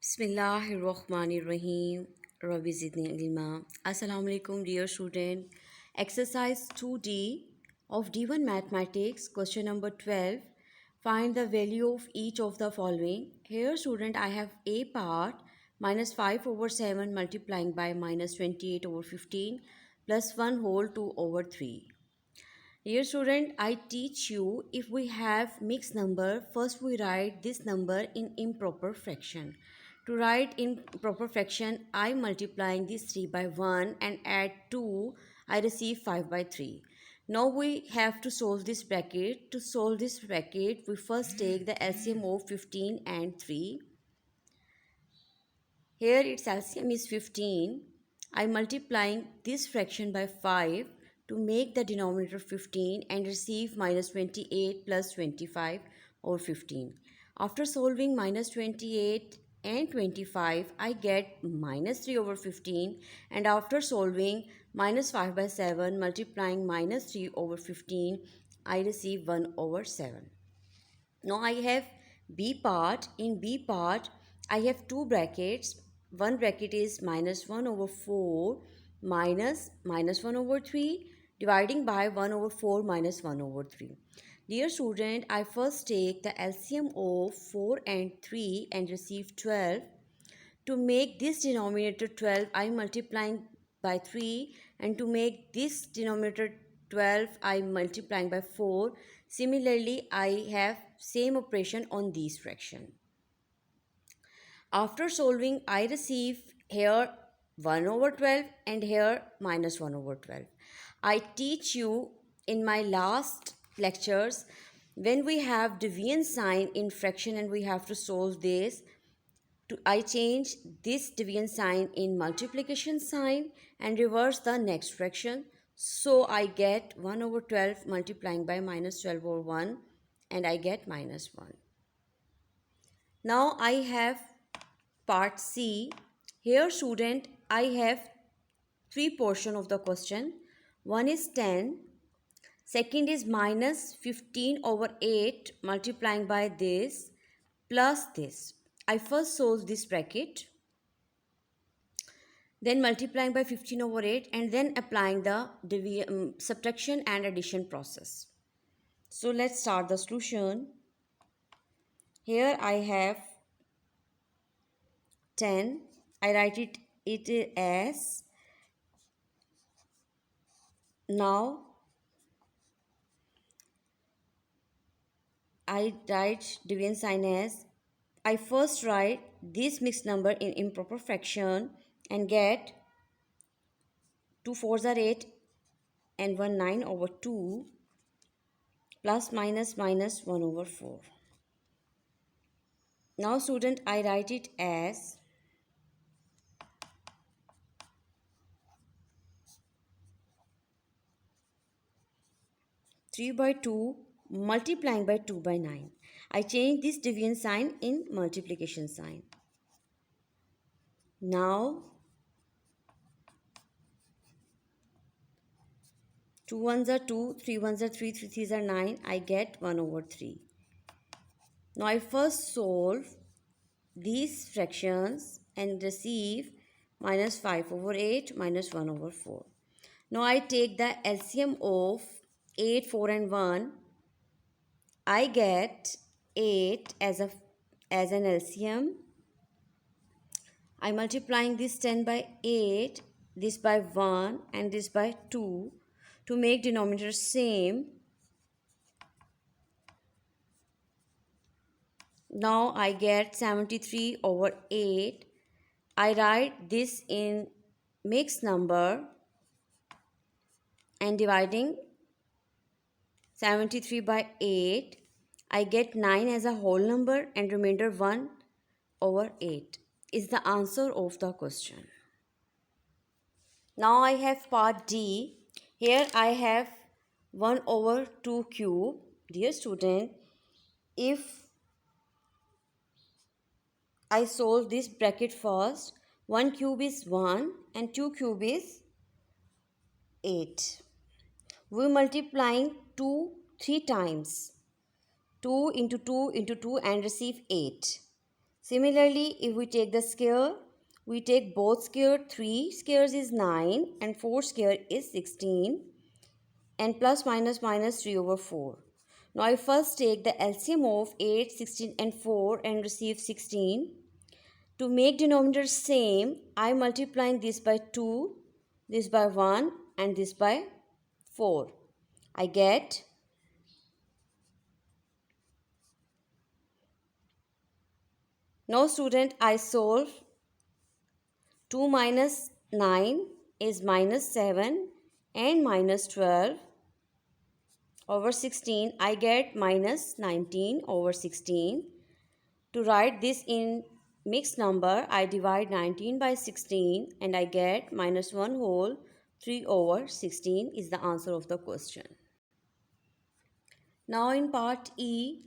Bismillahirrahmanirrahim. Rabbi zidni ilma. Assalamu alaikum, dear student. Exercise 2D of D1 Mathematics, question number 12. Find the value of each of the following. Here, student, I have A part minus 5 over 7 multiplying by minus 28 over 15 plus 1 whole 2 over 3. Dear student, I teach you if we have mixed number, first we write this number in improper fraction. To write in proper fraction, I multiplying this 3 by 1 and add 2, I receive 5 by 3. Now we have to solve this bracket. To solve this bracket, we first take the LCM of 15 and 3. Here its LCM is 15. I multiplying this fraction by 5 to make the denominator 15 and receive minus 28 plus 25 over 15. After solving minus 28 and 25, I get minus 3 over 15, and after solving minus 5 by 7 multiplying minus 3 over 15, I receive 1 over 7. Now I have B part. In B part, I have two brackets. One bracket is minus 1 over 4 minus 1 over 3 dividing by 1 over 4 minus 1 over 3. Dear student, I first take the LCM of 4 and 3 and receive 12. To make this denominator 12, I am multiplying by 3, and to make this denominator 12, I am multiplying by 4. Similarly, I have same operation on these fraction. After solving, I receive here 1 over 12 and here minus 1 over 12. I teach you in my last lectures when we have deviant sign in fraction and we have to solve this. I change this deviant sign in multiplication sign and reverse the next fraction. So I get 1 over 12 multiplying by minus 12 over 1 and I get minus 1. Now I have part C. Here student, I have three portion of the question. One is 10. Second is minus 15 over 8 multiplying by this plus this. I first solve this bracket, then multiplying by 15 over 8 and then applying the subtraction and addition process. So let's start the solution. Here I have 10. I write it as, now I write deviant sign as, I first write this mixed number in improper fraction and get 2 4s are 8 and 1 9 over 2 plus minus 1 over 4. Now student, I write it as 3 by 2 multiplying by 2 by 9. I change this deviant sign in multiplication sign. Now 2 ones are 2, 3 ones are 3, 3 threes are 9. I get 1 over 3. Now I first solve these fractions and receive minus 5 over 8 minus 1 over 4. Now I take the LCM of 8, 4 and 1. I get 8 as an LCM. I multiplying this 10 by 8, this by 1 and this by 2 to make denominator same. Now I get 73 over 8. I write this in mixed number and dividing 73 by 8, I get 9 as a whole number and remainder 1 over 8 is the answer of the question. Now I have part D. Here I have 1 over 2 cube. Dear student, if I solve this bracket first, 1 cube is 1 and 2 cube is 8. We multiplying 2 3 times. 2 into 2 into 2 and receive 8. Similarly, if we take the square, we take both square. 3 squares is 9 and 4 square is 16, and plus minus minus 3 over 4. Now I first take the LCM of 8, 16 and 4 and receive 16. To make denominator same, I multiplying this by 2, this by 1 and this by 4. I get now student, I solve 2 minus 9 is minus 7 and minus 12 over 16. I get minus 19 over 16. To write this in mixed number, I divide 19 by 16 and I get minus 1 whole 3 over 16 is the answer of the question. Now in part E,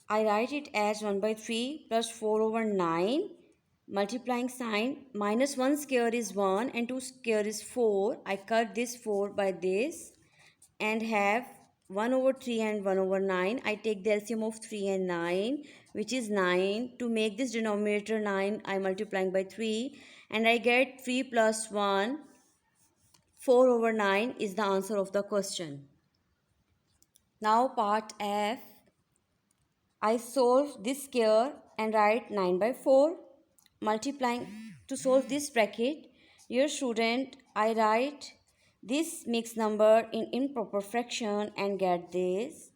I write it as 1 by 3 plus 4 over 9 multiplying sign. Minus 1 square is 1 and 2 square is 4. I cut this 4 by this and have 1 over 3 and 1 over 9. I take the LCM of 3 and 9, which is 9. To make this denominator 9, I multiplying by 3 and I get 3 plus 1. 4 over 9 is the answer of the question. Now part F. I solve this square and write 9 by 4 multiplying. To solve this bracket, dear student, I write this mixed number in improper fraction and get this.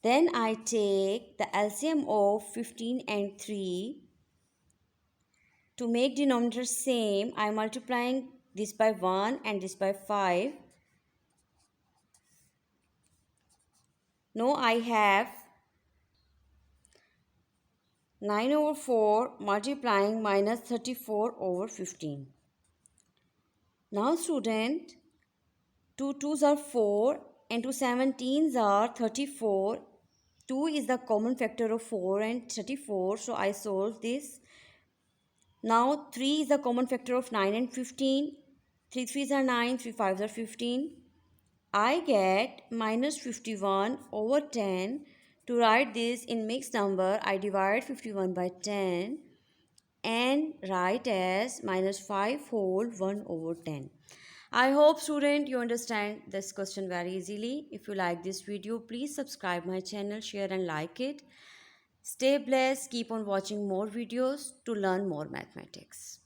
Then I take the LCM of 15 and 3. To make denominator same, I am multiplying this by 1 and this by 5. Now I have 9 over 4 multiplying minus 34 over 15. Now student, 2 2s are 4 and 2 17s are 34. 2 is the common factor of 4 and 34, so I solve this. Now 3 is the common factor of 9 and 15. 3 3s are 9, 3 5s are 15. I get minus 51 over 10. To write this in mixed number, I divide 51 by 10 and write as minus 5 whole 1 over 10. I hope student you understand this question very easily. If you like this video, please subscribe my channel, share and like it. Stay blessed, keep on watching more videos to learn more mathematics.